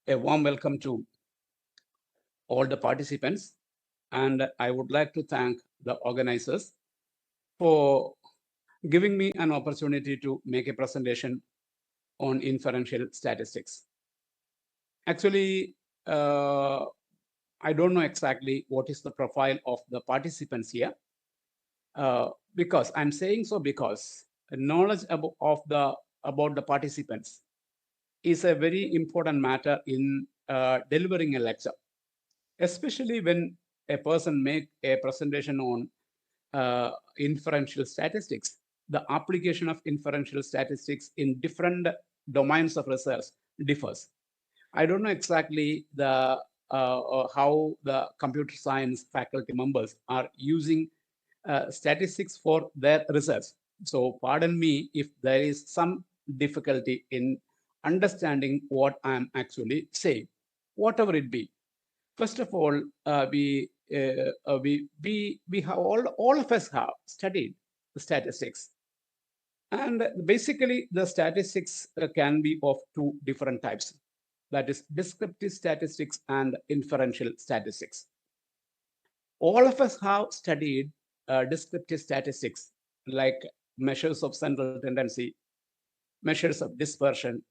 A warm welcome to all the participants, and I would like to thank the organizers for giving me an opportunity to make a presentation on inferential statistics. Actually, I don't know exactly what is the profile of the participants here, because I'm saying so because knowledge about the participants is a very important matter in delivering a lecture, especially when a person make a presentation on inferential statistics. The application of inferential statistics in different domains of research differs. I don't know exactly how the computer science faculty members are using statistics for their research. So pardon me if there is some difficulty in understanding what I'm actually saying, whatever it be. First of all, we have all of us have studied the statistics, and basically the statistics can be of two different types. That is descriptive statistics and inferential statistics. All of us have studied descriptive statistics like measures of central tendency, measures of dispersion,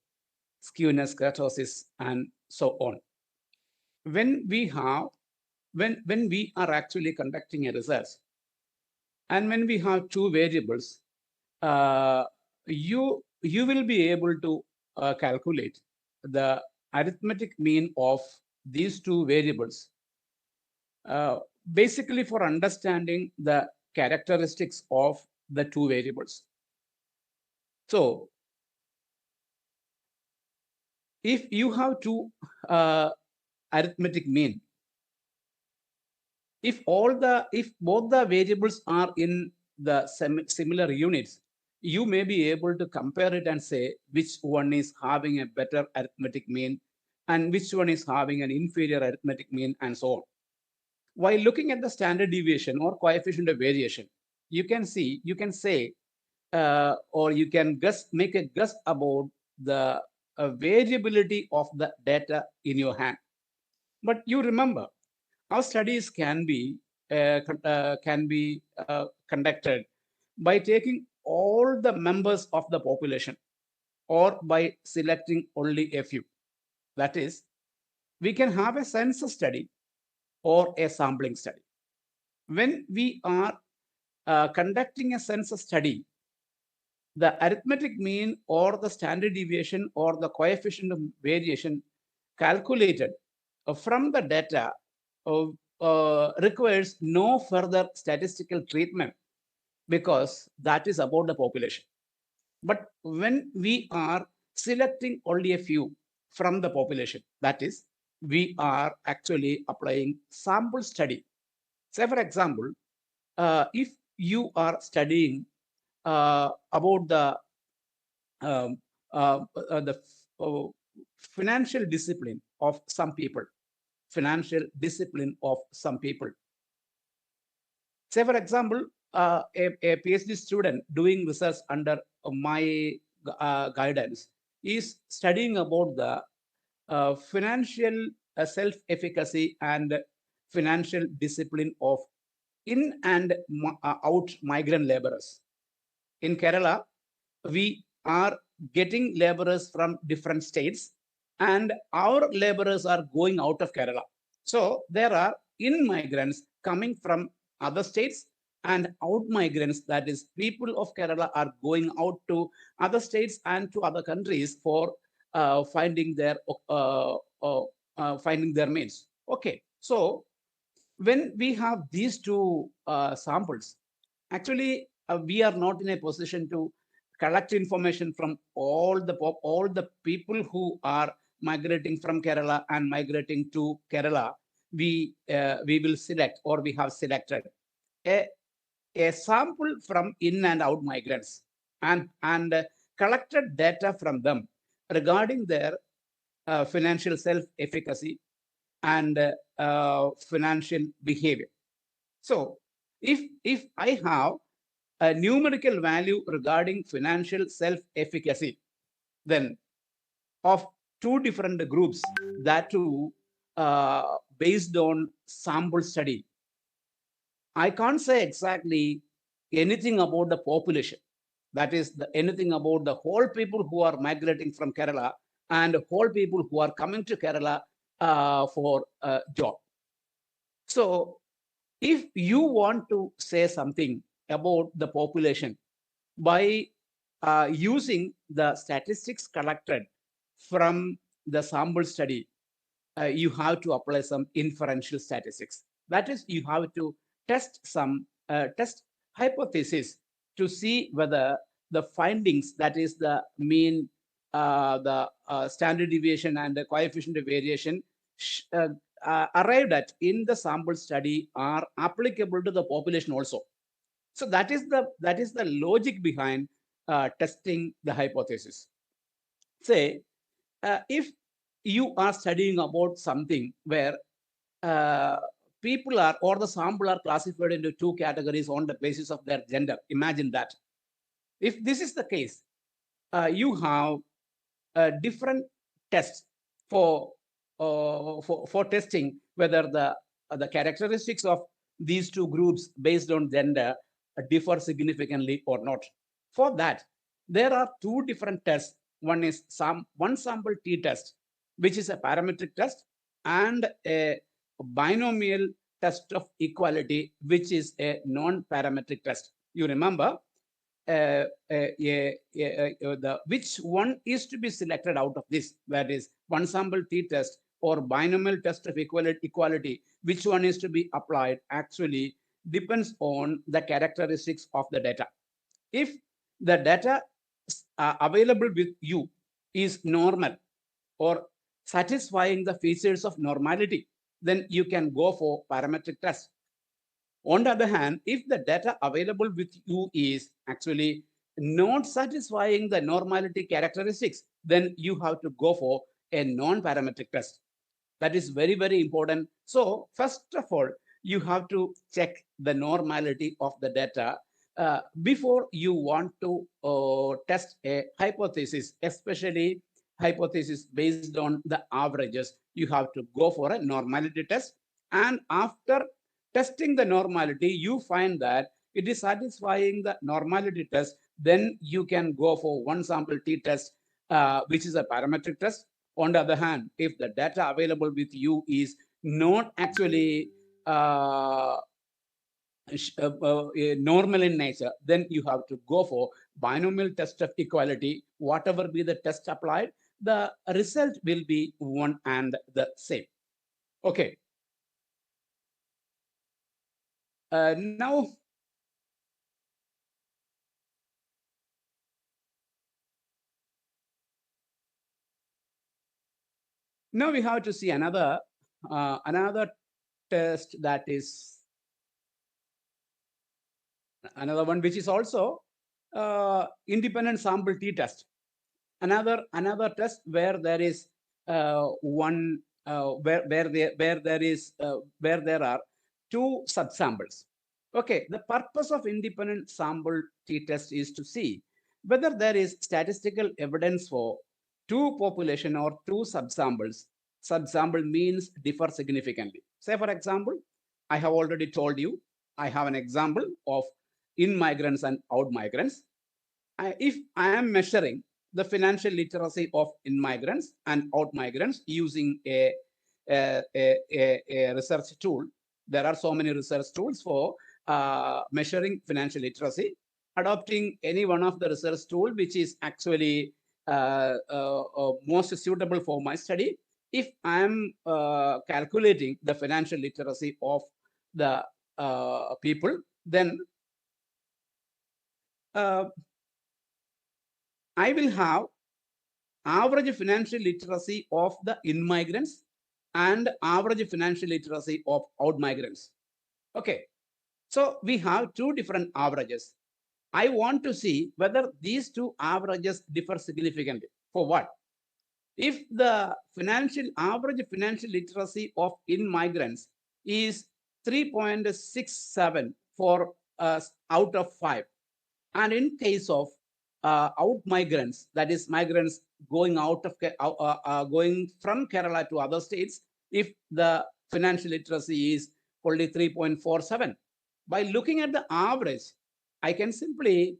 skewness, kurtosis, and so on. When we have when we are actually conducting a research, and when we have two variables, uh, you will be able to calculate the arithmetic mean of these two variables, uh, basically for understanding the characteristics of the two variables. So if you have two arithmetic mean, if both the variables are in the similar units, you may be able to compare it and say which one is having a better arithmetic mean and which one is having an inferior arithmetic mean, and so on. While looking at the standard deviation or coefficient of variation, you can say, or you can make a guess about the variability of the data in your hand. But you remember, our studies can be conducted by taking all the members of the population or by selecting only a few. That is, we can have a census study or a sampling study. When we are conducting a census study, the arithmetic mean or the standard deviation or the coefficient of variation calculated from the data requires no further statistical treatment, because that is about the population. But when we are selecting only a few from the population, that is, we are actually applying sample study. Say, for example, if you are studying about um, the financial discipline of some people, Say, for example, a PhD student doing research under my guidance is studying about the financial self-efficacy and financial discipline of in and out migrant laborers. In Kerala, we are getting laborers from different states, and our laborers are going out of Kerala. So there are in migrants coming from other states and out migrants, that is, people of Kerala are going out to other states and to other countries for finding their means. Okay, so when we have these two samples, actually we are not in a position to collect information from all the people who are migrating from Kerala and migrating to Kerala. We will select, or we have selected a, a sample from in and out migrants, and collected data from them regarding their financial self-efficacy and financial behavior. So if I have a numerical value regarding financial self-efficacy, then of two different groups, that too based on sample study. I can't say exactly anything about the population. That is anything about the whole people who are migrating from Kerala and whole people who are coming to Kerala for a job. So if you want to say something about the population by using the statistics collected from the sample study, you have to apply some inferential statistics. That is, you have to test some test hypothesis to see whether the findings, that is the mean, the standard deviation and the coefficient of variation arrived at in the sample study are applicable to the population also. So that is the logic behind testing the hypothesis. Say, if you are studying about something where people are, or the sample are classified into two categories on the basis of their gender. Imagine that. If this is the case, you have different tests for testing whether the characteristics of these two groups based on gender differ significantly or not. For that, there are two different tests. One is one sample Ttest, which is a parametric test, and a binomial test of equality, which is a non-parametric test. You remember which one is to be selected out of this, that is one sample Ttest or binomial test of equality, which one is to be applied actually depends on the characteristics of the data. If the data available with you is normal or satisfying the features of normality, then you can go for parametric test. On the other hand, if the data available with you is actually not satisfying the normality characteristics, then you have to go for a non-parametric test. That is very, very important. So first of all, you have to check the normality of the data before you want to test a hypothesis, especially hypothesis based on the averages. You have to go for a normality test. And after testing the normality, you find that it is satisfying the normality test, then you can go for one sample Ttest, which is a parametric test. On the other hand, if the data available with you is not actually normal in nature, then you have to go for binomial test of equality. Whatever be the test applied, the result will be one and the same. Okay. Now, we have to see another test, that is another one which is also independent sample Ttest. Another test where there is one where there are two subsamples. Okay, the purpose of independent sample Ttest is to see whether there is statistical evidence for two population or two subsamples. Subsample means differ significantly. Say, for example, I have already told you, I have an example of in migrants and out migrants. If I am measuring the financial literacy of in migrants and out migrants using a research tool, there are so many research tools for measuring financial literacy. Adopting any one of the research tool which is actually most suitable for my study. If I am calculating the financial literacy of the people, then I will have average financial literacy of the in-migrants and average financial literacy of out-migrants. Okay, so we have two different averages. I want to see whether these two averages differ significantly. For what? If the average financial literacy of in-migrants is 3.67 for out of 5, and in case of out migrants, that is migrants going out of going from Kerala to other states, if the financial literacy is only 3.47. By looking at the average, I can simply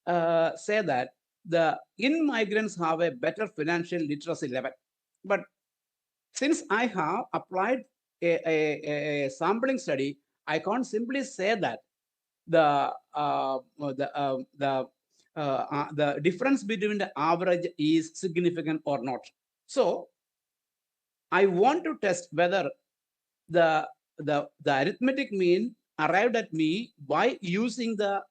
say that the in-migrants have a better financial literacy level. But since I have applied a sampling study, I can't simply say that the the difference between the average is significant or not. So I want to test whether the the arithmetic mean arrived at me by using the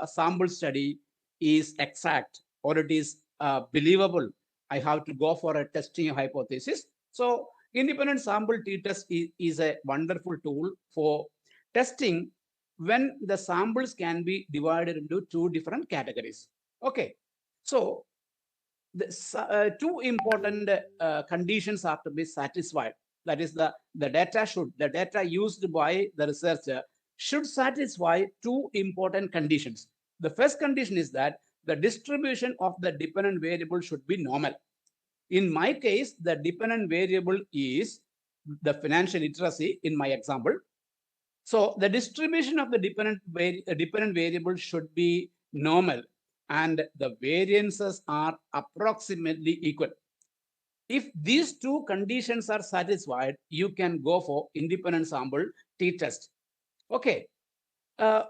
sample study is exact or it is believable. I have to go for a testing hypothesis. So independent sample t-test is a wonderful tool for testing when the samples can be divided into two different categories. Okay, so the two important conditions are to be satisfied. That is, the data used by the researcher should satisfy two important conditions. The first condition is that the distribution of the dependent variable should be normal. In my case, the dependent variable is the financial literacy in my example. So the distribution of the dependent variable should be normal and the variances are approximately equal. If these two conditions are satisfied, you can go for independent sample t-test. Okay.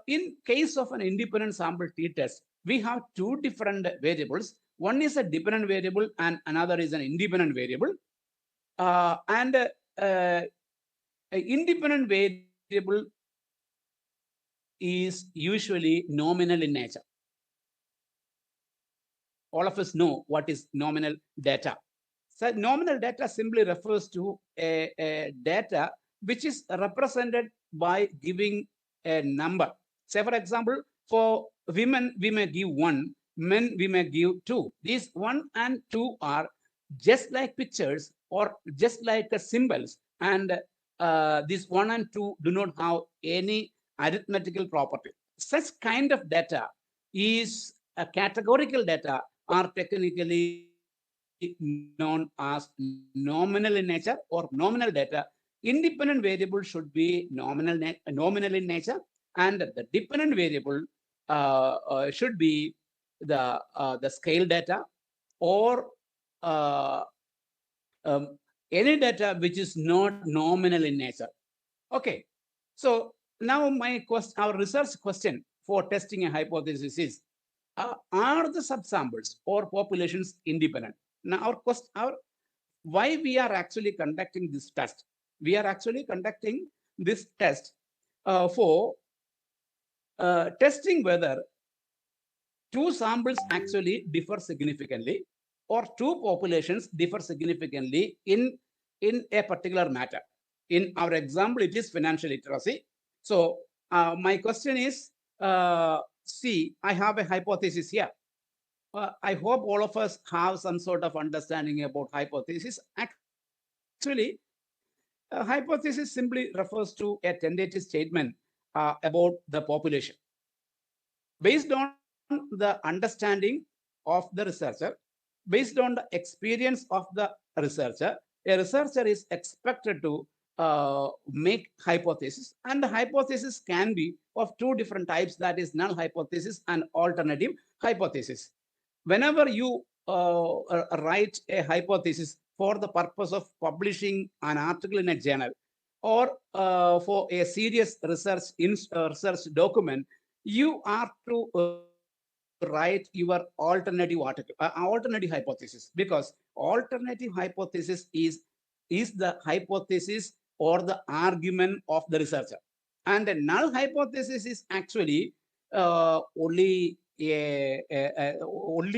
In case of an independent sample t-test, we have two different variables. One is a dependent variable and another is an independent variable. And an independent variable is usually nominal in nature. All of us know what is nominal data. So nominal data simply refers to a data which is represented by giving a number. Say, for example, for women, we may give 1, men, we may give 2. These 1 and 2 are just like pictures or just like symbols. And these 1 and 2 do not have any arithmetical property. Such kind of data is a categorical data are technically known as nominal in nature or nominal data. Independent variable should be nominal in nature, and the dependent variable should be the scale data or any data which is not nominal in nature. Okay, so now our research question for testing a hypothesis is: are the subsamples or populations independent? Now, why we are actually conducting this test? We are actually conducting this test for testing whether two samples actually differ significantly or two populations differ significantly in a particular matter. In our example, it is financial literacy. So my question is, see, I have a hypothesis here. I hope all of us have some sort of understanding about hypothesis. Actually, a hypothesis simply refers to a tentative statement about the population. Based on the understanding of the researcher, based on the experience of the researcher, a researcher is expected to make hypothesis, and the hypothesis can be of two different types, that is null hypothesis and alternative hypothesis. Whenever you write a hypothesis for the purpose of publishing an article in a journal or for a serious research document, you are to write your alternative article, alternative hypothesis, because alternative hypothesis is the hypothesis or the argument of the researcher, and the null hypothesis is actually only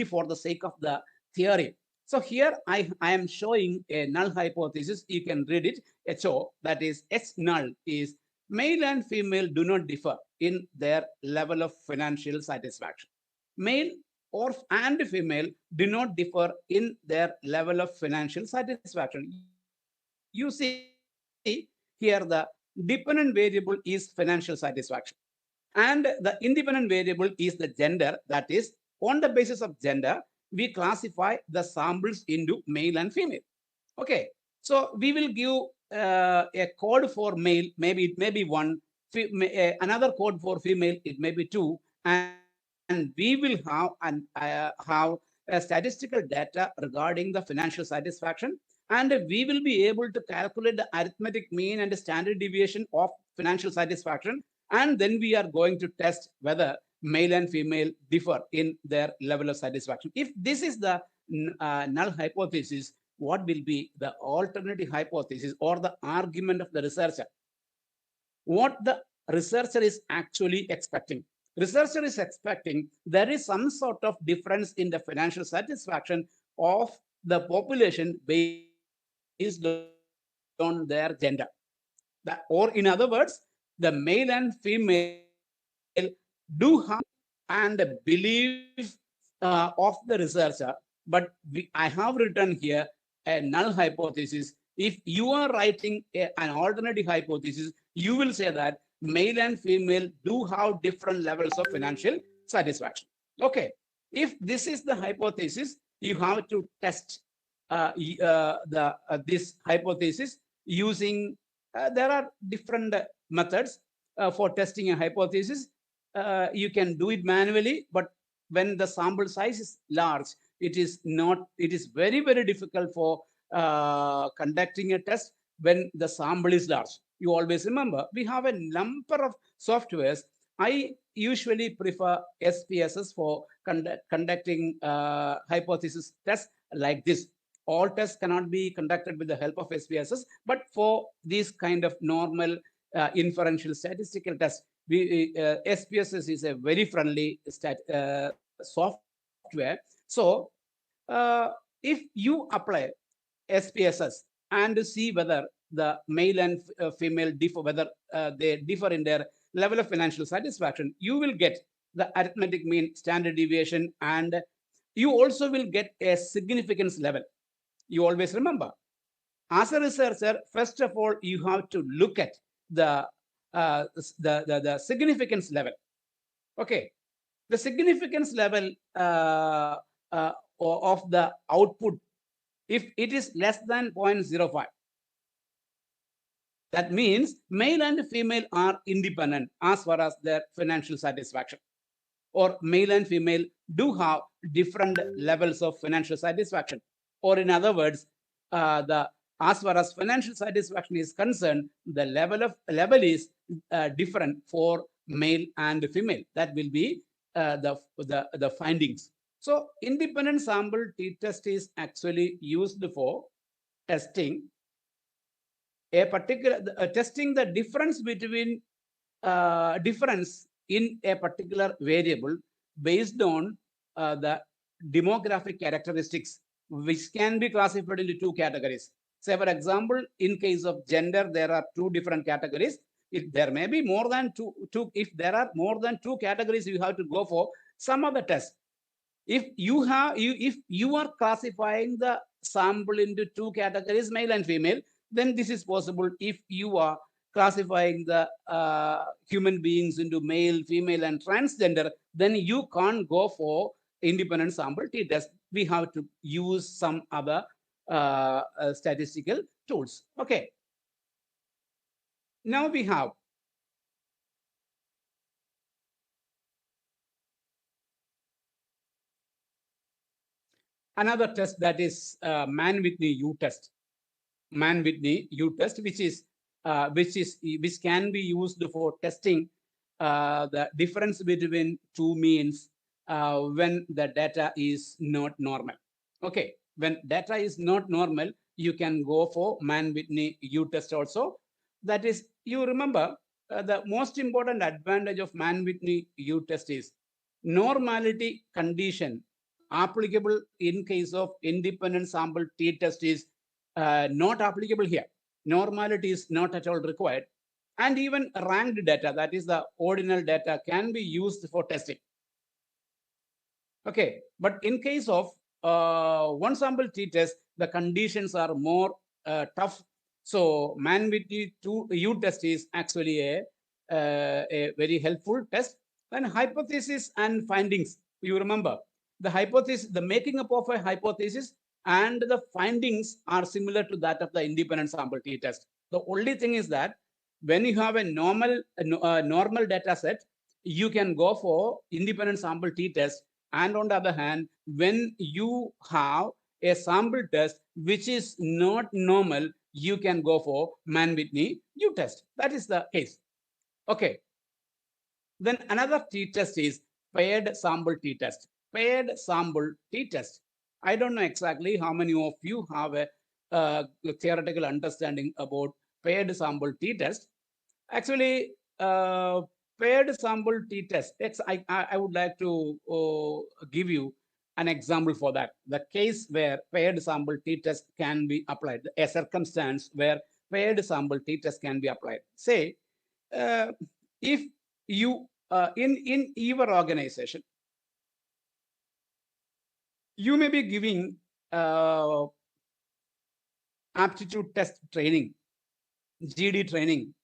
for the sake of the theory. So here I am showing a null hypothesis. You can read it. HO, that is H null, is male and female do not differ in their level of financial satisfaction. Male and female do not differ in their level of financial satisfaction. You see here the dependent variable is financial satisfaction, and the independent variable is the gender, that is on the basis of gender, we classify the samples into male and female. Okay, so we will give a code for male, maybe it may be one, another code for female, it may be two, and we will have statistical data regarding the financial satisfaction, and we will be able to calculate the arithmetic mean and the standard deviation of financial satisfaction, and then we are going to test whether male and female differ in their level of satisfaction. If this is the null hypothesis, what will be the alternative hypothesis or the argument of the researcher? What the researcher is actually expecting? Researcher is expecting there is some sort of difference in the financial satisfaction of the population based on their gender. Or in other words, the male and female do have and belief of the researcher, but I have written here a null hypothesis. If you are writing an alternative hypothesis, you will say that male and female do have different levels of financial satisfaction. Okay, if this is the hypothesis, you have to test this hypothesis using, there are different methods for testing a hypothesis. You can do it manually, but when the sample size is large, it is very, very difficult for conducting a test when the sample is large. You always remember, we have a number of softwares. I usually prefer SPSS for conducting hypothesis tests like this. All tests cannot be conducted with the help of SPSS, but for these kind of normal inferential statistical tests, SPSS is a very friendly software. So if you apply SPSS and see whether the male and female differ, whether they differ in their level of financial satisfaction, you will get the arithmetic mean, standard deviation, and you also will get a significance level. You always remember, as a researcher, first of all, you have to look at the significance level. Okay, the significance level of the output, if it is less than 0.05, that means male and female are independent as far as their financial satisfaction, or male and female do have different levels of financial satisfaction. Or in other words, as far as financial satisfaction is concerned, the level is different for male and female. That will be the findings. So independent sample T-test is actually used for testing a particular testing the difference between difference in a particular variable based on the demographic characteristics, which can be classified into two categories. Say, for example, in case of gender, there are two different categories. If there may be more than two, if there are more than two categories, you have to go for some other test. If you are classifying the sample into two categories, male and female, then this is possible. If you are classifying the human beings into male, female, and transgender, then you can't go for independent sample T-test. We have to use some other statistical tools. Okay. Now we have another test, that is Mann-Whitney Utest. Mann-Whitney Utest, which can be used for testing the difference between two means when the data is not normal. Okay, when data is not normal, you can go for Mann-Whitney Utest also. That is, you remember, the most important advantage of Mann-Whitney Utest is normality condition applicable in case of independent sample T-test is not applicable here. Normality is not at all required. And even ranked data, that is the ordinal data, can be used for testing. Okay, but in case of one sample T-test, the conditions are more tough. So Mann-Whitney Utest is actually a very helpful test. And hypothesis and findings, you remember, the hypothesis, the making up of a hypothesis and the findings are similar to that of the independent sample t-test. The only thing is that when you have a normal data set, you can go for independent sample t-test. And on the other hand, when you have a sample test which is not normal, you can go for Mann-Whitney Utest. That is the case. Okay. Then another t-test is paired sample t-test. Paired sample t-test. I don't know exactly how many of you have a theoretical understanding about paired sample t-test. Actually, paired sample t-test, I would like to give you an example for that. The case where paired sample t-test can be applied, a circumstance where paired sample t-test can be applied. Say, if you, in your organization, you may be giving aptitude test training, GD training,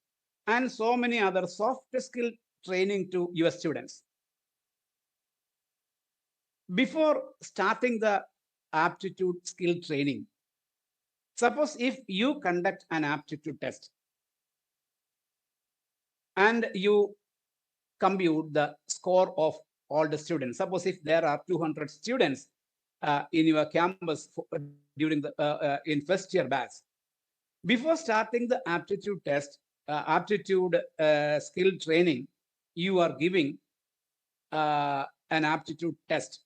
and so many other soft skill training to your students. Before starting the aptitude skill training, suppose if you conduct an aptitude test and you compute the score of all the students. Suppose if there are 200 students in your campus during the in first year batch. Before starting the aptitude test, aptitude skill training, you are giving an aptitude test,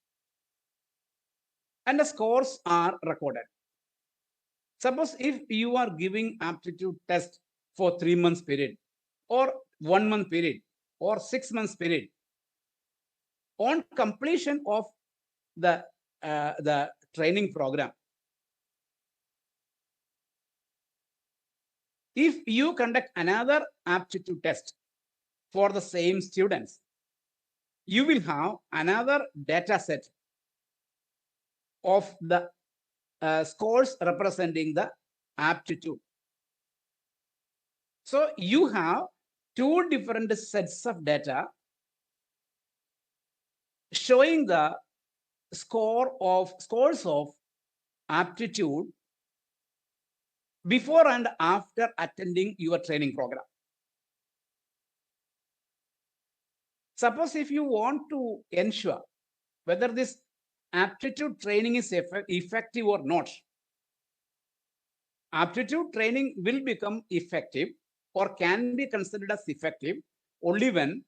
and the scores are recorded. Suppose if you are giving aptitude test for 3 months period, or 1 month period, or 6 months period, on completion of the training program, if you conduct another aptitude test for the same students, you will have another data set of the scores representing the aptitude. So you have two different sets of data showing the scores of aptitude before and after attending your training program. Suppose if you want to ensure whether this aptitude training is effective or not, aptitude training will become effective or can be considered as effective only when,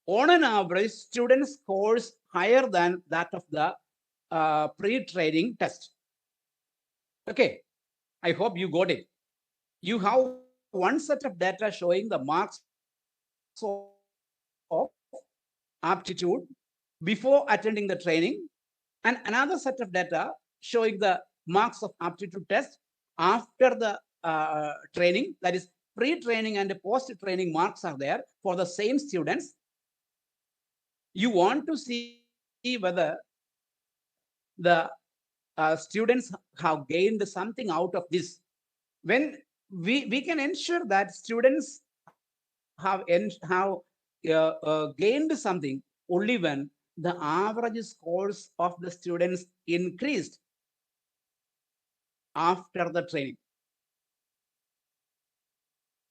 on an average, student scores higher than that of the pre-training test. Okay, I hope you got it. You have one set of data showing the marks of aptitude before attending the training, and another set of data showing the marks of aptitude test after the training, that is pre-training and post-training marks are there for the same students. You want to see whether the students have gained something out of this. When we can ensure that students have gained something only when the average scores of the students increased after the training.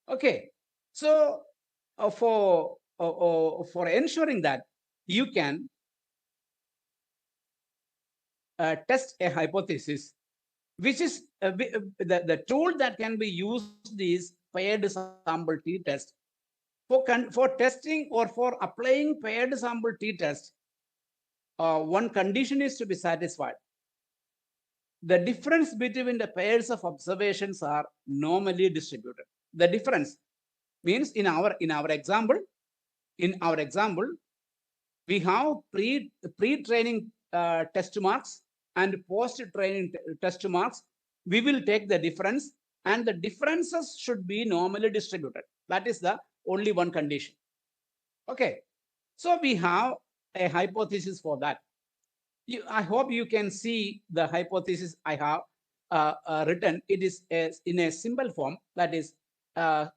Okay, so for ensuring that you can test a hypothesis, which is the tool that can be used is paired sample t-test. For testing or for applying paired sample t-test, one condition is to be satisfied. The difference between the pairs of observations are normally distributed. The difference means in our example, we have pre-training test marks and post-training test marks. We will take the difference, and the differences should be normally distributed. That is the only one condition. Okay, so we have a hypothesis for that. I hope you can see the hypothesis I have written. It is in a simple form. That is, a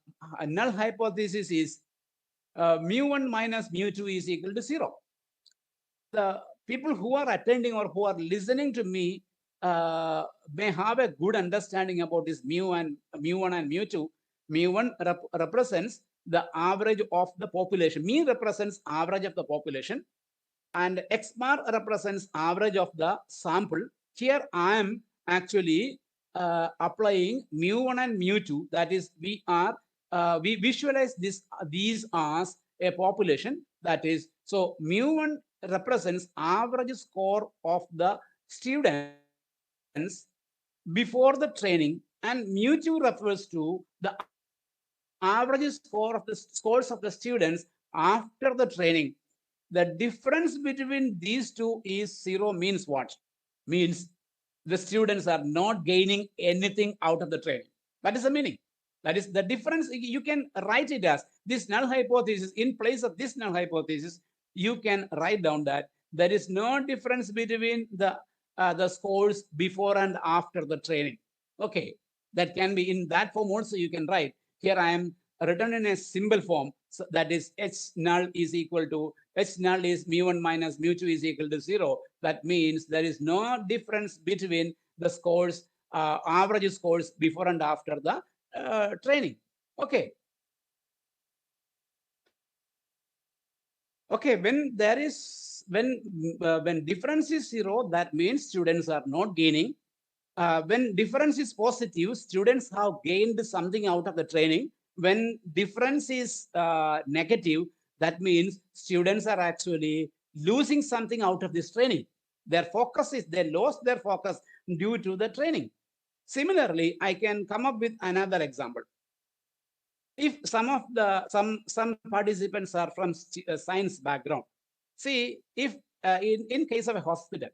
null hypothesis is mu1 minus mu2 is equal to 0. the people who are attending or who are listening to me may have a good understanding about this mu1 and mu2. Mu1 represents the average of the population. Mean represents average of the population, and X bar represents average of the sample. Here I am actually applying mu1 and mu2. That is, we visualize these as a population. That is, so mu1 represents average score of the students before the training, and mu2 refers to the average score of the scores of the students after the training. The difference between these two is 0 means what? Means the students are not gaining anything out of the training. That is the meaning. That is the difference. You can write it as this null hypothesis. In place of this null hypothesis, you can write down that there is no difference between the scores before and after the training. Okay, that can be in that form also. You can write here. I am written in a symbol form. So that is H null is equal to H null is mu1 minus mu2 is equal to 0. That means there is no difference between the scores, average scores before and after the training. Okay. Okay, when there is when difference is 0, that means students are not gaining. When difference is positive, students have gained something out of the training. When difference is negative, that means students are actually losing something out of this training. Their focus is, they lost their focus due to the training. Similarly, I can come up with another example. If some participants are from science background, see, if in case of a hospital,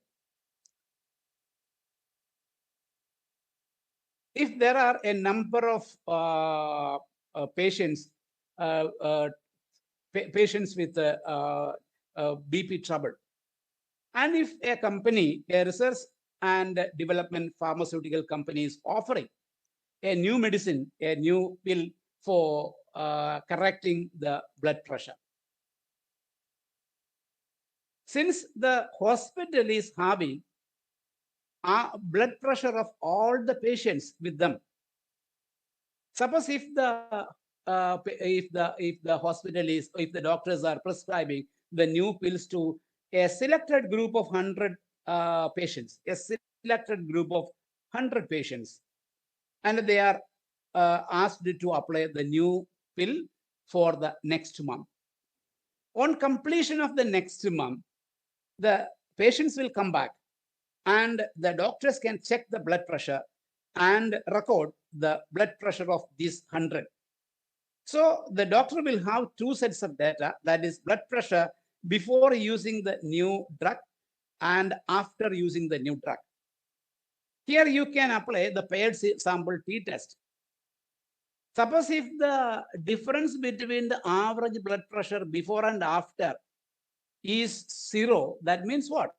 if there are a number of patients patients with BP trouble, and if a company, a research and development pharmaceutical company is offering a new medicine, a new pill for correcting the blood pressure. Since the hospital is having blood pressure of all the patients with them, suppose if the hospital is, if the doctors are prescribing the new pills to a selected group of 100 patients, a selected group of 100 patients, and they are asked to apply the new pill for the next month. On completion of the next month, the patients will come back and the doctors can check the blood pressure and record the blood pressure of these 100. So the doctor will have two sets of data, that is blood pressure before using the new drug and after using the new drug. Here you can apply the paired sample Ttest. Suppose if the difference between the average blood pressure before and after is 0, that means what?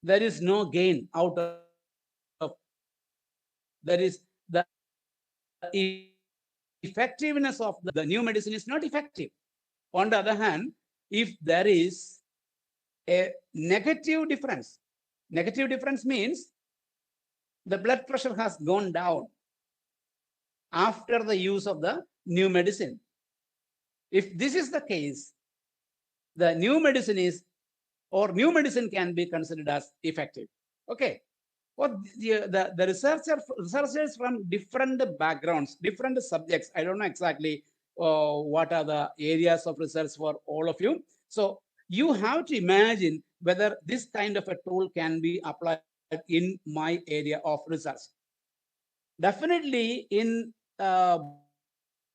There is no gain out of, there is the effectiveness of the new medicine is not effective. On the other hand, if there is a negative difference means the blood pressure has gone down after the use of the new medicine. If this is the case, the new medicine is, or new medicine can be considered as effective. Okay. Well, the researchers from different backgrounds, different subjects, I don't know exactly what are the areas of research for all of you. So you have to imagine whether this kind of a tool can be applied in my area of research. Definitely in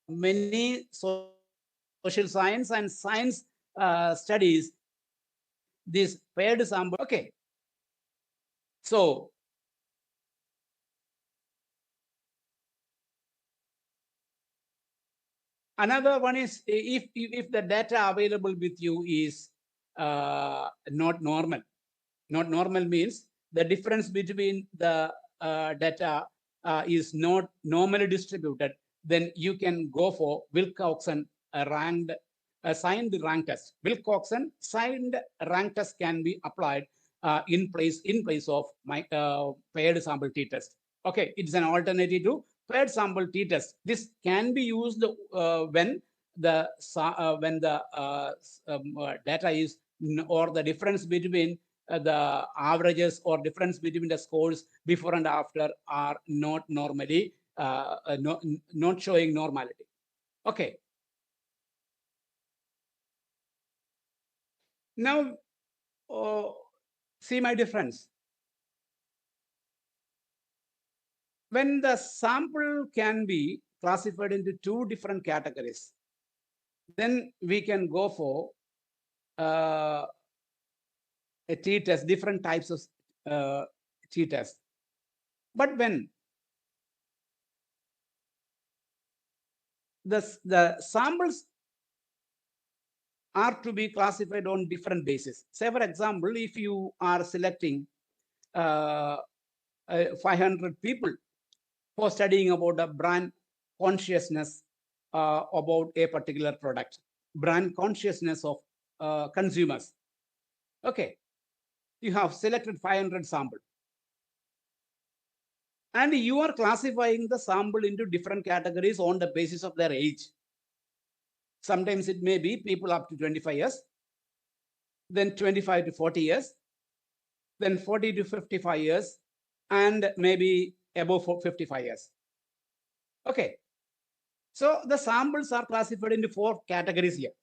many social science and science studies, this paired sample. Okay. So another one is if the data available with you is not normal. Not normal means the difference between the data is not normally distributed, then you can go for Wilcoxon ranked a signed rank test. Wilcoxon signed rank test can be applied in place of my paired sample Ttest. Okay, it's an alternative to paired sample Ttest. This can be used when the data is or the difference between the averages or difference between the scores before and after are not normally not showing normality. Okay. Now, see my difference. When the sample can be classified into two different categories, then we can go for a Ttest, different types of Ttest. But when the samples are to be classified on different bases. Say, for example, if you are selecting 500 people for studying about a brand consciousness about a particular product, brand consciousness of consumers. Okay, you have selected 500 sample. And you are classifying the sample into different categories on the basis of their age. Sometimes it may be people up to 25 years, then 25 to 40 years, then 40 to 55 years, and maybe above 55 years. Okay. So the samples are classified into 4 categories here.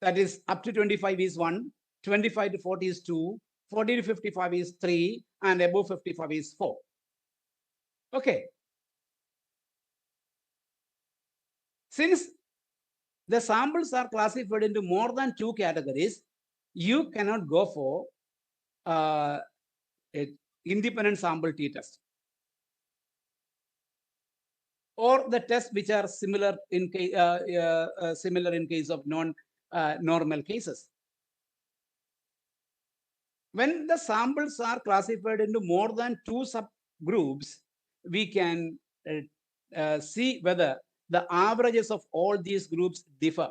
That is, up to 25 is 1, 25 to 40 is 2, 40 to 55 is 3, and above 55 is 4. Okay. Since the samples are classified into more than 2 categories, you cannot go for an independent sample Ttest, or the tests which are similar in case of non-normal cases. When the samples are classified into more than 2 subgroups, we can see whether the averages of all these groups differ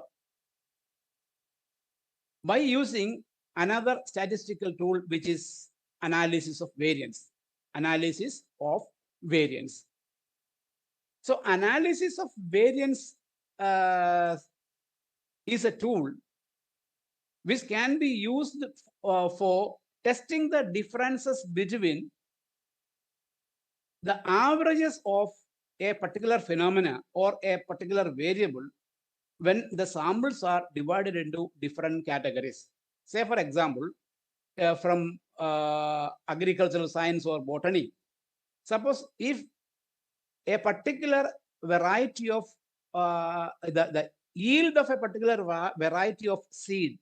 by using another statistical tool, which is analysis of variance. Analysis of variance. So analysis of variance is a tool which can be used for testing the differences between the averages of a particular phenomena or a particular variable when the samples are divided into different categories. Say, for example, from agricultural science or botany, suppose if a particular variety of the yield of a particular variety of seed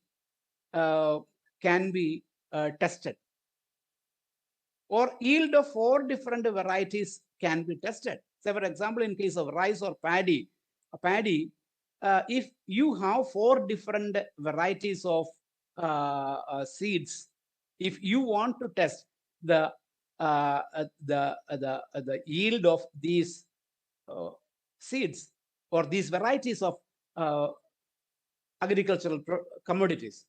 can be tested, or yield of 4 different varieties can be tested. Say, for example, in case of rice or paddy, if you have 4 different varieties of seeds, if you want to test the yield of these seeds or these varieties of agricultural commodities,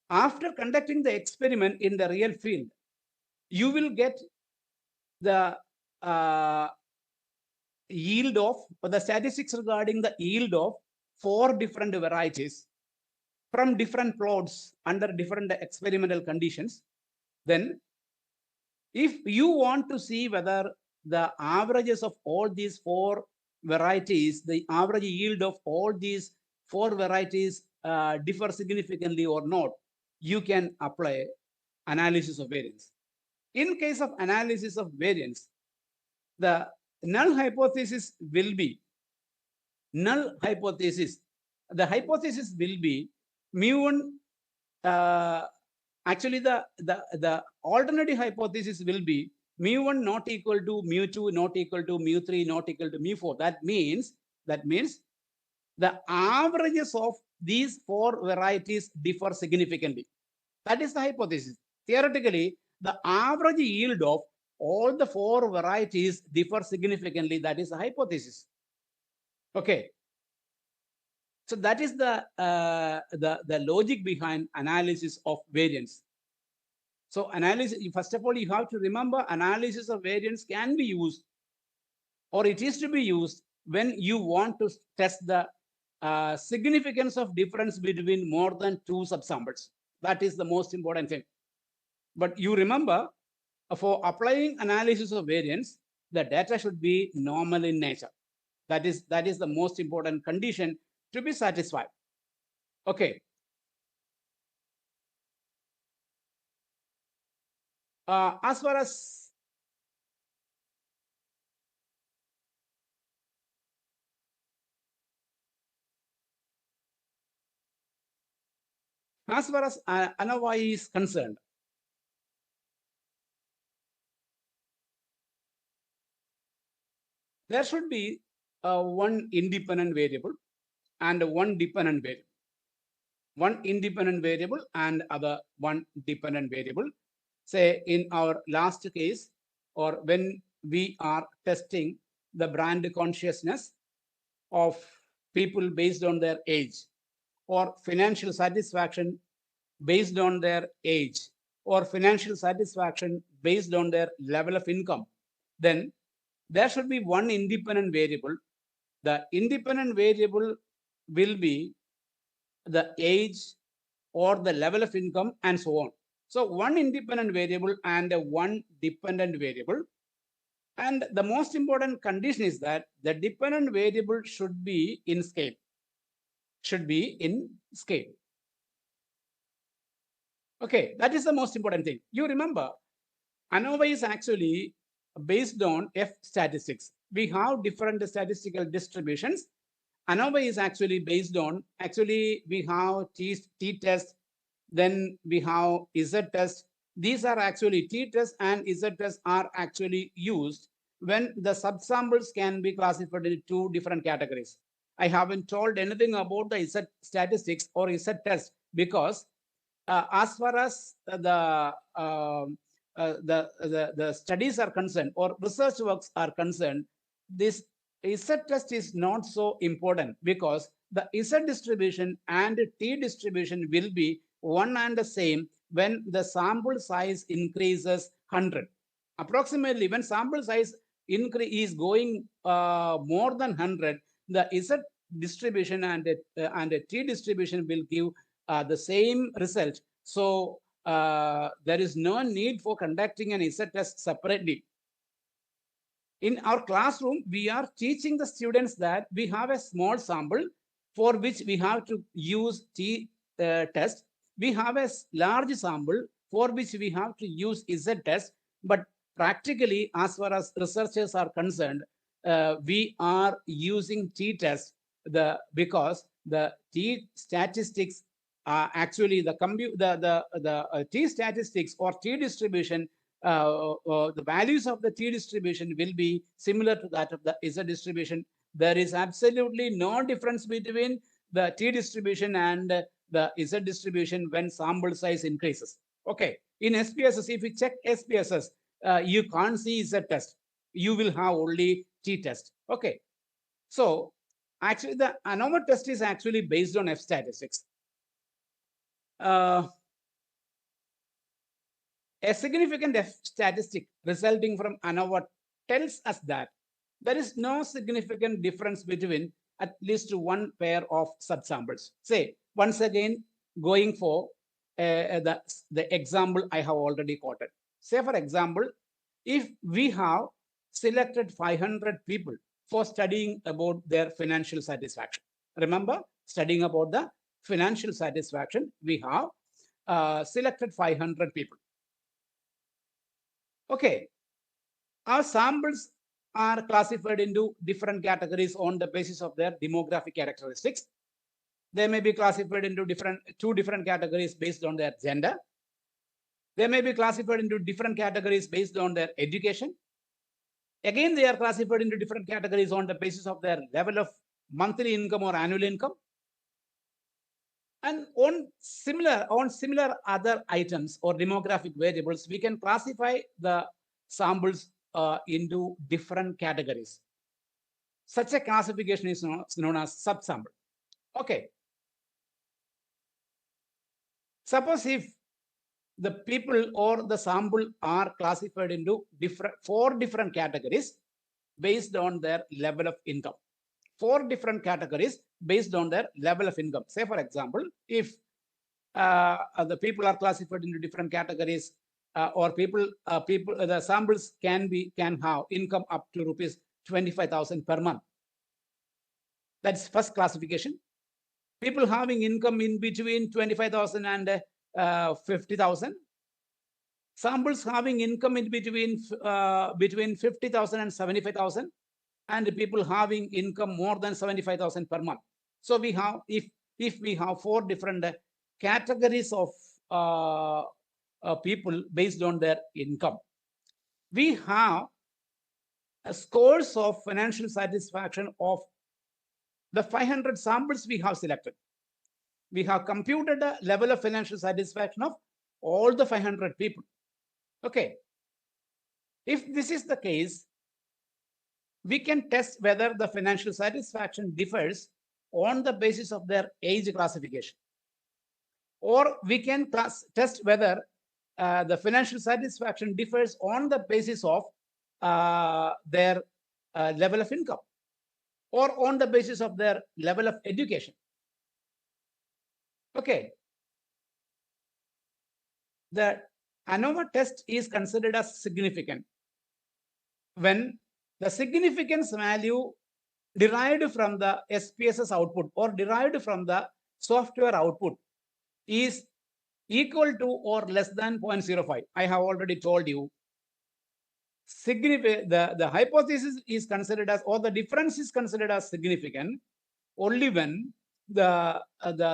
after conducting the experiment in the real field, you will get the yield of, or the statistics regarding the yield of 4 different varieties from different plots under different experimental conditions. Then if you want to see whether the averages of all these 4 varieties, the average yield of all these 4 varieties differ significantly or not, you can apply analysis of variance. In case of analysis of variance, the null hypothesis will be null hypothesis. The hypothesis will be mu1. Actually, the alternative hypothesis will be mu1 not equal to mu2, not equal to mu3, not equal to mu4. That means the averages of these 4 varieties differ significantly. That is the hypothesis. Theoretically, the average yield of all the 4 varieties differ significantly. That is a hypothesis. Okay. So that is the logic behind analysis of variance. So analysis, first of all, you have to remember analysis of variance can be used, or it is to be used when you want to test the significance of difference between more than 2 subsamples. That is the most important thing. But you remember, for applying analysis of variance, the data should be normal in nature. That is the most important condition to be satisfied. Okay. As far as ANOVA is concerned, there should be one independent variable and one dependent variable. One independent variable and one dependent variable. Say in our last case, or when we are testing the brand consciousness of people based on their age, or financial satisfaction based on their age, or financial satisfaction based on their level of income, then there should be one independent variable. The independent variable will be the age or the level of income and so on. So one independent variable and one dependent variable. And the most important condition is that the dependent variable should be in scale. Should be in scale. Okay, that is the most important thing. You remember, ANOVA is actually based on F statistics. We have different statistical distributions. ANOVA is actually based on, we have Ttest, then we have Ztest. These are actually Ttest and Ztest are actually used when the subsamples can be classified into 2 different categories. I haven't told anything about the Z statistics or Ztest because as far as the studies are concerned or research works are concerned, this Ztest is not so important because the Z distribution and T distribution will be one and the same when the sample size increases 100. Approximately when sample size increase is going more than 100, the Z distribution and T distribution will give the same result. So there is no need for conducting an Ztest separately. In our classroom, we are teaching the students that we have a small sample for which we have to use Ttest. We have a large sample for which we have to use Ztest. But practically, as far as researchers are concerned, we are using Ttest because the T statistics actually the T statistics or T distribution, the values of the T distribution will be similar to that of the Z distribution. There is absolutely no difference between the T distribution and the Z distribution when sample size increases. Okay, in SPSS, if you check SPSS, you can't see Ztest. You will have only Ttest. Okay, so actually the ANOVA test is actually based on F statistics. A significant F statistic resulting from ANOVA tells us that there is no significant difference between at least one pair of subsamples. Say, once again, going for the example I have already quoted. Say, for example, if we have selected 500 people for studying about their financial satisfaction. Remember, studying about the financial satisfaction, we have selected 500 people. Okay, our samples are classified into different categories on the basis of their demographic characteristics. They may be classified into two different categories based on their gender. They may be classified into different categories based on their education. Again, they are classified into different categories on the basis of their level of monthly income or annual income. And on similar other items or demographic variables, we can classify the samples into different categories. Such a classification is known as subsample. Okay. Suppose if the people or the sample are classified into four different categories based on their level of income. 4 different categories based on their level of income. Say, for example, if the people are classified into different categories, or the samples can have income up to rupees 25,000 per month. That's first classification. People having income in between 25,000 and 50,000. Samples having income in between 50,000 and 75,000, and people having income more than 75,000 per month. So we have, if we have 4 different categories of people based on their income, we have scores of financial satisfaction of the 500 samples we have selected. We have computed a level of financial satisfaction of all the 500 people. Okay. If this is the case, we can test whether the financial satisfaction differs on the basis of their age classification. Or we can test whether the financial satisfaction differs on the basis of their level of income, or on the basis of their level of education. Okay. The Anova test is considered as significant when the significance value derived from the SPSS output or derived from the software output is equal to or less than 0.05. I have already told you. The hypothesis is considered as, or the difference is considered as significant only when the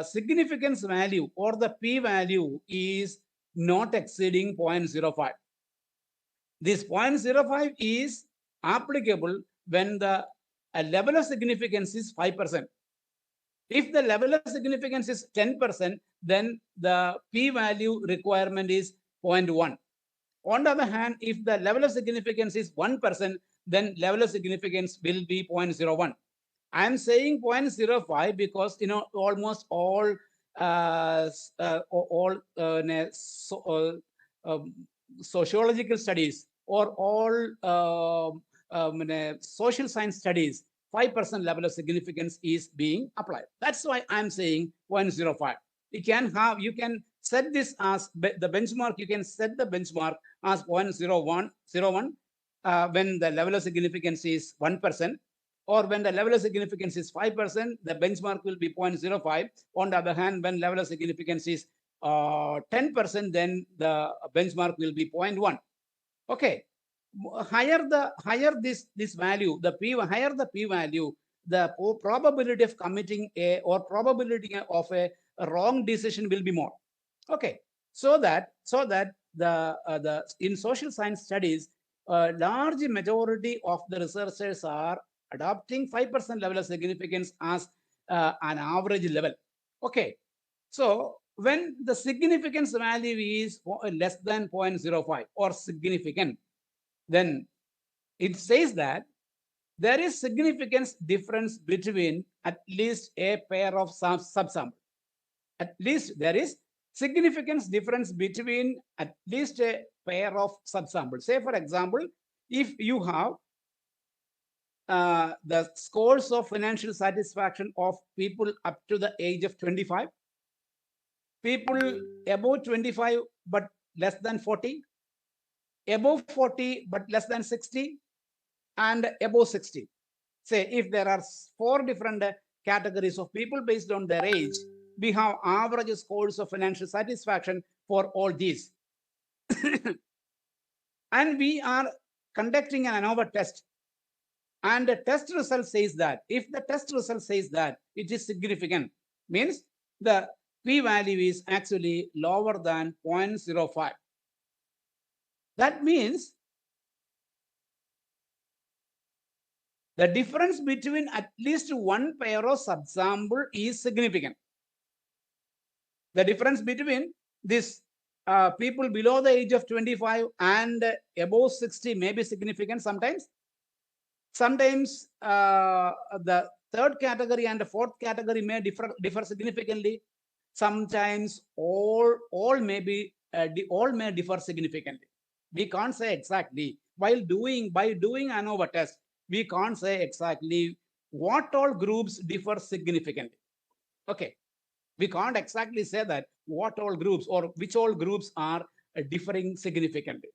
significance value or the p-value is not exceeding 0.05. This 0.05 is applicable when the level of significance is 5%. If the level of significance is 10%, then the p-value requirement is 0.1. On the other hand, if the level of significance is 1%, then level of significance will be 0.01. I am saying 0.05 because almost all sociological studies or all social science studies, 5% level of significance is being applied. That's why I'm saying 0.05. You can set this as the benchmark. You can set the benchmark as 0.01 when the level of significance is 1%, or when the level of significance is 5%, the benchmark will be 0.05. On the other hand, when level of significance is 10%, then the benchmark will be 0.1. Okay. Higher this value, higher the p-value, the probability of committing probability of a wrong decision will be more. Okay. So that the in social science studies, large majority of the researchers are adopting 5% level of significance as an average level. Okay. So when the significance value is less than 0.05 or significant, then it says that there is significance difference between at least a pair of subsamples. At least there is significance difference between at least a pair of subsamples. Say, for example, if you have the scores of financial satisfaction of people up to the age of 25, people above 25 but less than 40, above 40 but less than 60, and above 60. Say, if there are 4 different categories of people based on their age, we have average scores of financial satisfaction for all these. And we are conducting an Anova test. And the test result says that, if the test result says that it is significant, means the p-value is actually lower than 0.05. That means the difference between at least one pair of subsample is significant. The difference between this people below the age of 25 and above 60 may be significant sometimes. Sometimes the third category and the fourth category may differ significantly. Sometimes all may differ significantly. We can't say exactly by doing ANOVA test. We can't say exactly what all groups differ significantly. Okay, we can't exactly say that what all groups or which all groups are differing significantly.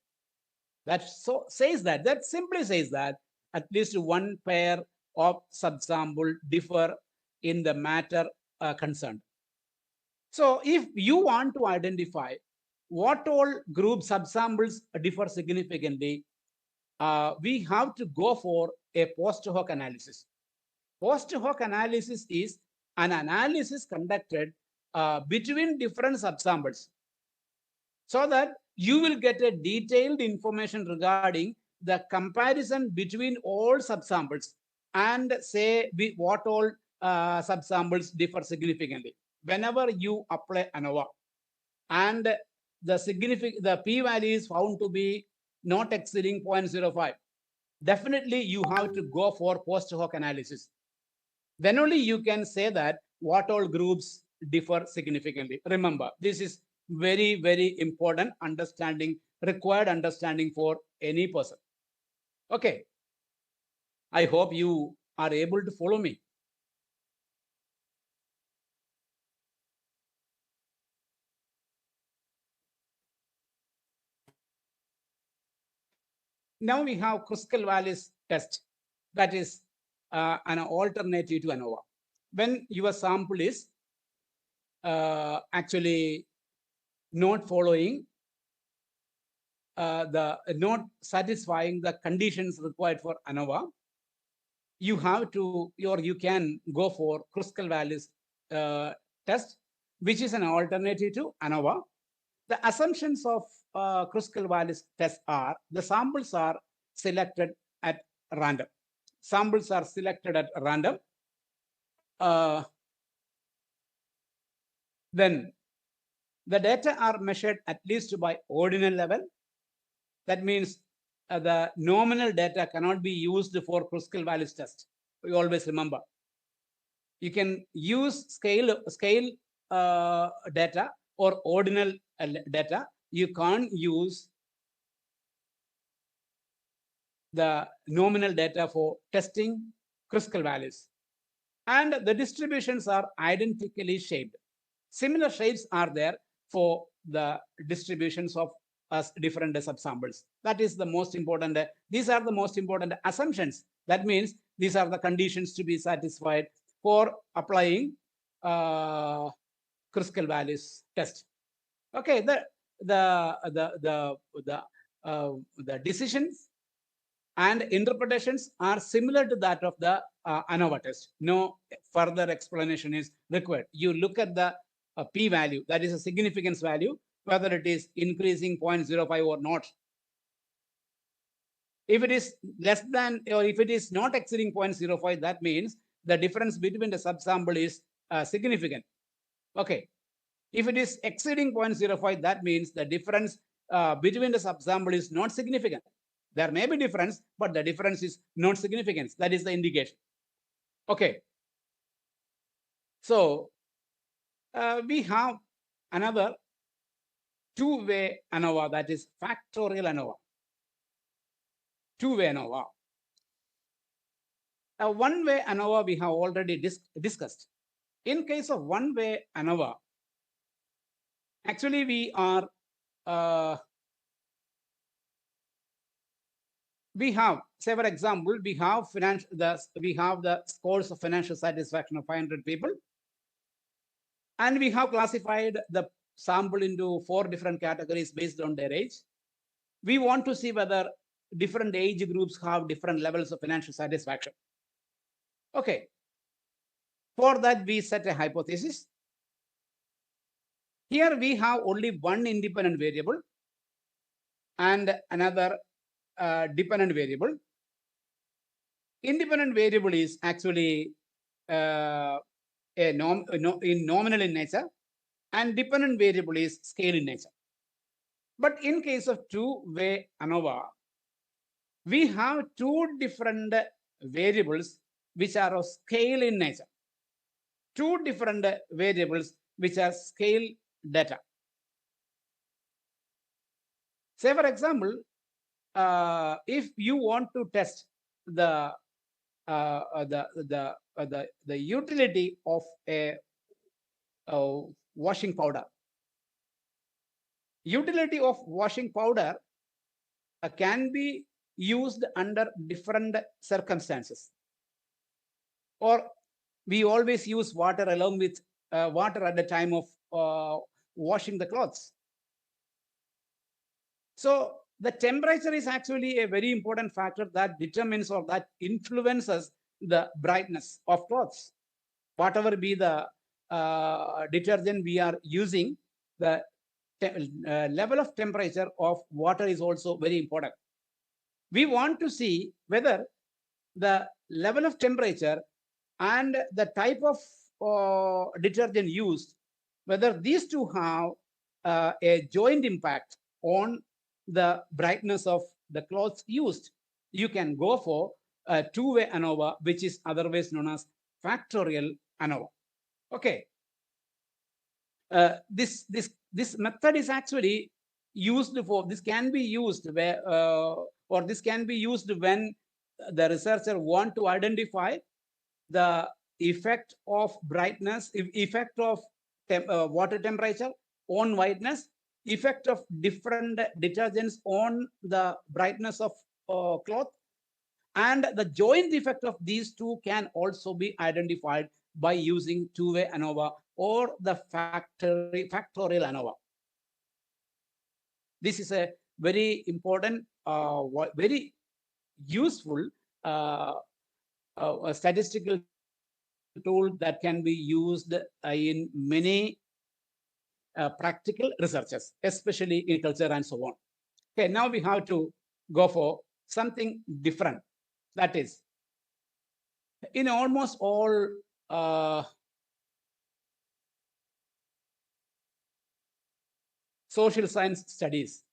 That simply says that at least one pair of subsample differ in the matter concerned. So if you want to identify what all group subsamples differ significantly, we have to go for a post hoc analysis. Post hoc analysis is an analysis conducted between different subsamples, so that you will get a detailed information regarding the comparison between all subsamples and say what all subsamples differ significantly. Whenever you apply ANOVA and the p-value is found to be not exceeding 0.05, definitely you have to go for post hoc analysis. Then only you can say that what all groups differ significantly. Remember, this is very, very important understanding, required understanding for any person. Okay. I hope you are able to follow me. Now we have Kruskal-Wallis test, that is an alternative to ANOVA. When your sample is actually not following not satisfying the conditions required for ANOVA, you have to, or you can go for Kruskal-Wallis test, which is an alternative to ANOVA. The assumptions of Kruskal-Wallis test are the samples are selected at random. Samples are selected at random. Then the data are measured at least by ordinal level. That means the nominal data cannot be used for Kruskal-Wallis test. We always remember. You can use scale data or ordinal data. You can't use the nominal data for testing Kruskal-Wallis. And the distributions are identically shaped. Similar shapes are there for the distributions of different subsamples. That is the most important. These are the most important assumptions. That means these are the conditions to be satisfied for applying Kruskal-Wallis test. Okay, the decisions and interpretations are similar to that of the ANOVA test. No further explanation is required. You look at the p-value, that is a significance value, whether it is increasing 0.05 or not. If it is less than, or if it is not exceeding 0.05, that means the difference between the subsample is significant. Okay. If it is exceeding 0.05, that means the difference between the subsample is not significant. There may be difference, but the difference is not significant. That is the indication. Okay. So we have another two-way ANOVA, that is factorial ANOVA. Two-way ANOVA. One-way ANOVA we have already discussed. In case of one-way ANOVA, actually we are we have, say for example, we have the scores of financial satisfaction of 500 people, and we have classified the sample into 4 different categories based on their age. We want to see whether different age groups have different levels of financial satisfaction. Okay. For that, we set a hypothesis. Here we have only one independent variable and another dependent variable. Independent variable is actually in nominal in nature, and dependent variable is scale in nature. But in case of two-way ANOVA, we have two different variables which are of scale in nature. Two different variables which are scale data. Say, for example, if you want to test the utility of a washing powder. Utility of washing powder can be used under different circumstances. Or we always use water along with water at the time of washing the clothes. So the temperature is actually a very important factor that determines or that influences the brightness of clothes. Whatever be the detergent we are using, the level of temperature of water is also very important. We want to see whether the level of temperature and the type of detergent used, whether these two have a joint impact on the brightness of the clothes used. You can go for a two-way ANOVA, which is otherwise known as Factorial Anova. Okay. This method is actually used for, this can be used where, or this can be used when the researcher want to identify the effect of brightness, effect of water temperature on whiteness, effect of different detergents on the brightness of cloth, and the joint effect of these two can also be identified by using two-way ANOVA or the factorial ANOVA. This is a very important, very useful statistical tool that can be used in many practical researches, especially in culture and so on. Okay, now we have to go for something different. That is, in almost all social science studies,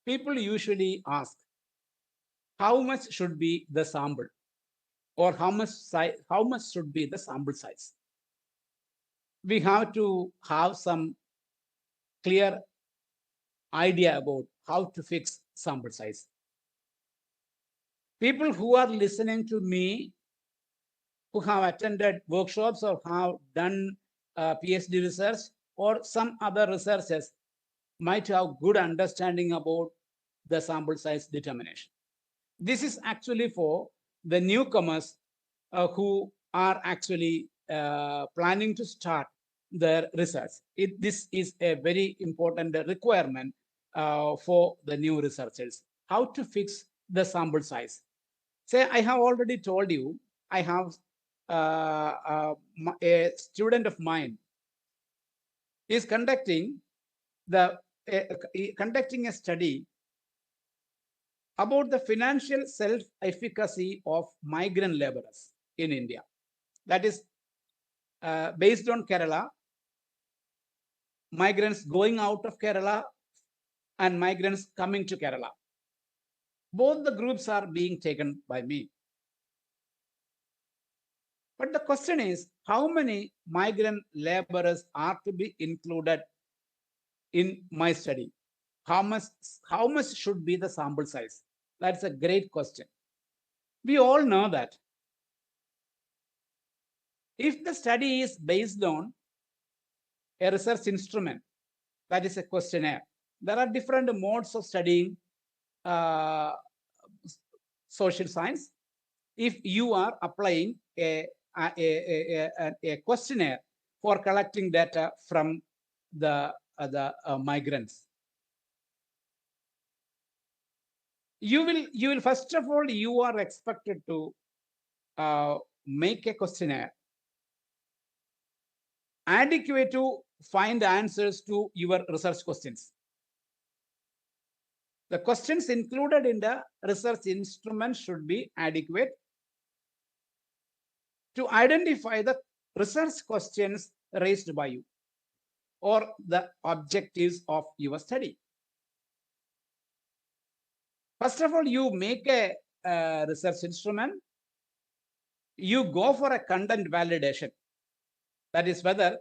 people usually ask, how much should be the sample, or how much should be the sample size? We have to have some clear idea about how to fix sample size. People who are listening to me, who have attended workshops or have done PhD research or some other researchers, might have good understanding about the sample size determination. This is actually for the newcomers who are actually planning to start their research. This is a very important requirement for the new researchers. How to fix the sample size? Say, I have already told you, I have a student of mine is conducting a study about the financial self-efficacy of migrant laborers in India. That is based on Kerala, migrants going out of Kerala and migrants coming to Kerala. Both the groups are being taken by me. But the question is, how many migrant laborers are to be included in my study? How much should be the sample size? That's a great question. We all know that if the study is based on a research instrument, that is a questionnaire, there are different modes of studying social science. If you are applying a questionnaire for collecting data from the migrants, you will first of all, you are expected to make a questionnaire adequate to find answers to your research questions. The questions included in the research instrument should be adequate to identify the research questions raised by you. or the objectives of your study. First of all, you make a research instrument. You go for a content validation. That is whether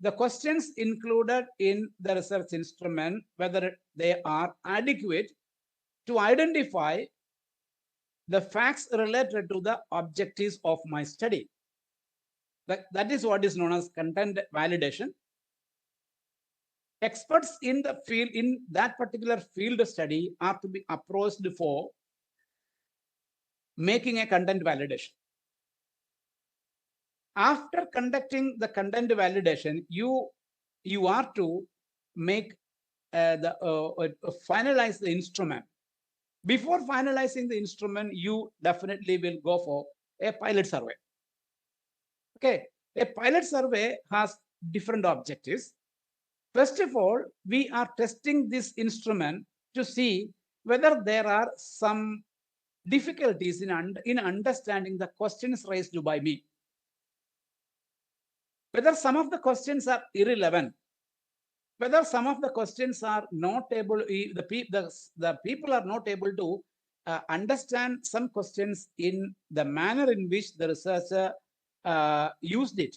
the questions included in the research instrument, whether they are adequate to identify the facts related to the objectives of my study. That is what is known as content validation. Experts in the field, in that particular field study, are to be approached for making a content validation. After conducting the content validation, you are to make finalize the instrument. Before finalizing the instrument, you definitely will go for a pilot survey. Okay, a pilot survey has different objectives. First of all, we are testing this instrument to see whether there are some difficulties in understanding the questions raised by me. Whether some of the questions are irrelevant, whether some of the questions are not able, the people are not able to understand some questions in the manner in which the researcher used it.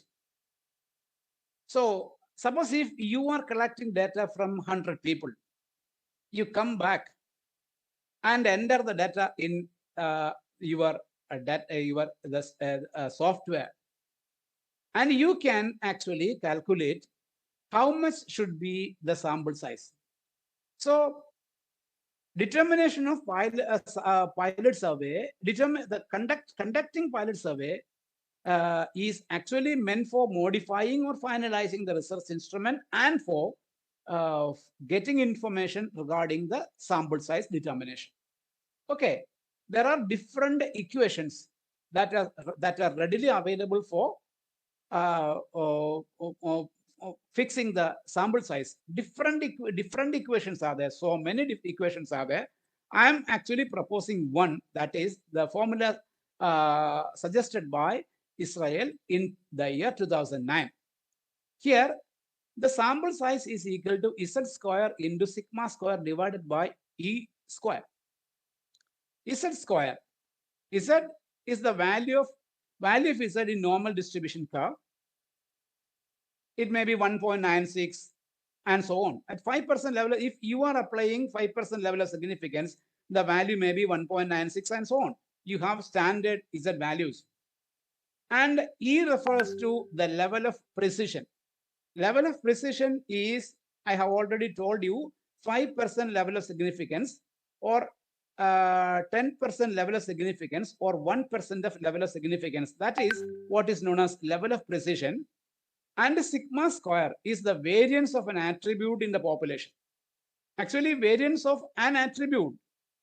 So suppose if you are collecting data from 100 people, you come back and enter the data in your software, and you can actually calculate how much should be the sample size. So determination of pilot survey, conducting pilot survey is actually meant for modifying or finalizing the research instrument and for getting information regarding the sample size determination. Okay, there are different equations that are readily available for fixing the sample size. Different equations are there. So many equations are there. I am actually proposing one, that is the formula suggested by Israel in the year 2009. Here, the sample size is equal to Z square into sigma square divided by E square. Z square. Z is the value of Z in normal distribution curve. It may be 1.96 and so on. At 5% level, if you are applying 5% level of significance, the value may be 1.96 and so on. You have standard Z values. And E refers to the level of precision. Level of precision is, I have already told you, 5% level of significance or 10% level of significance or 1% of level of significance. That is what is known as level of precision. And sigma square is the variance of an attribute in the population. Actually, variance of an attribute,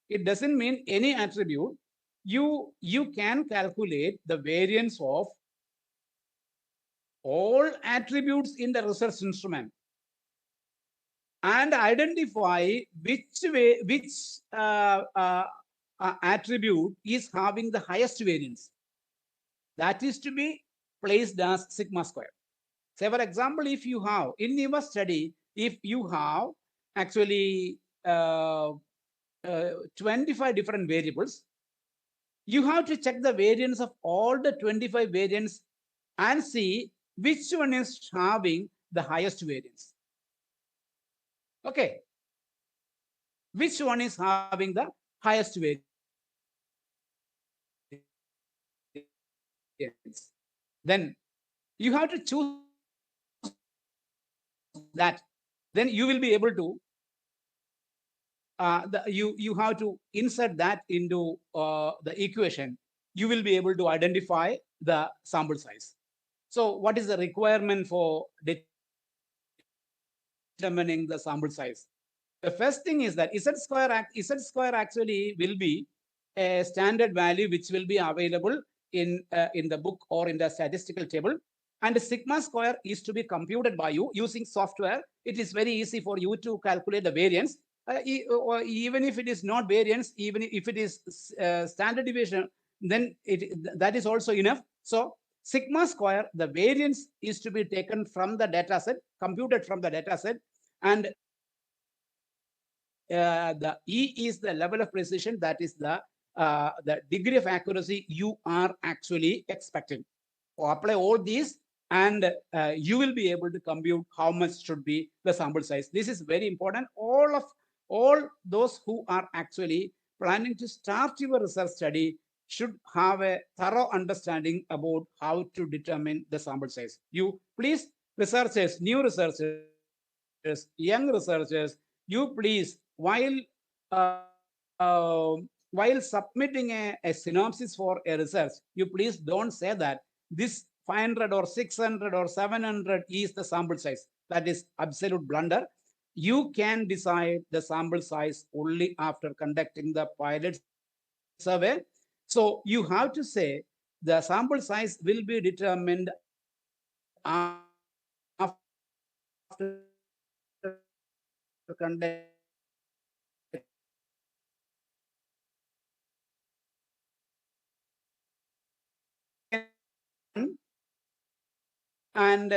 it doesn't mean any attribute. You can calculate the variance of all attributes in the research instrument and identify which attribute is having the highest variance. That is to be placed as sigma square. Say, for example, if you have in your study, if you have actually 25 different variables, you have to check the variance of all the 25 variants and see which one is having the highest variance. Okay. Which one is having the highest variance? Then you have to choose that. Then you will be able to you have to insert that into the equation. You will be able to identify the sample size. So what is the requirement for determining the sample size? The first thing is that Z square actually will be a standard value which will be available in the book or in the statistical table. And sigma square is to be computed by you using software. It is very easy for you to calculate the variance. Or even if it is not variance, even if it is standard deviation, then that is also enough. So Sigma square, the variance is to be taken from the data set, computed from the data set, and the E is the level of precision, that is the degree of accuracy you are actually expecting. Apply all these and you will be able to compute how much should be the sample size. This is very important. All those who are actually planning to start your research study should have a thorough understanding about how to determine the sample size. You please, researchers, new researchers, young researchers, you please, while submitting a synopsis for a research, you please don't say that this 500 or 600 or 700 is the sample size. That is absolute blunder. You can decide the sample size only after conducting the pilot survey. So you have to say the sample size will be determined after and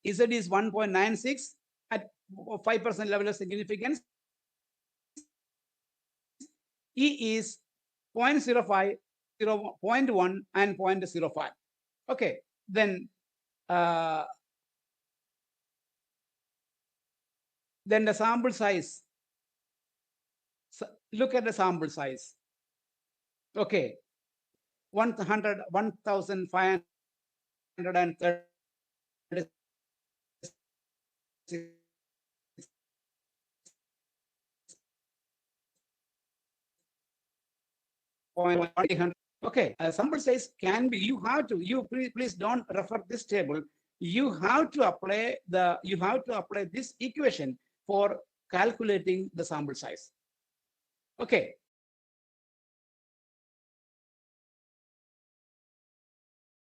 Z is 1.96 at 5% level of significance. E is 0.05, 0.1, and 0.05. Okay, then the sample size. Look at the sample size. Okay, 1,536. Okay, sample size can be, you please don't refer this table. You have to apply this equation for calculating the sample size. Okay,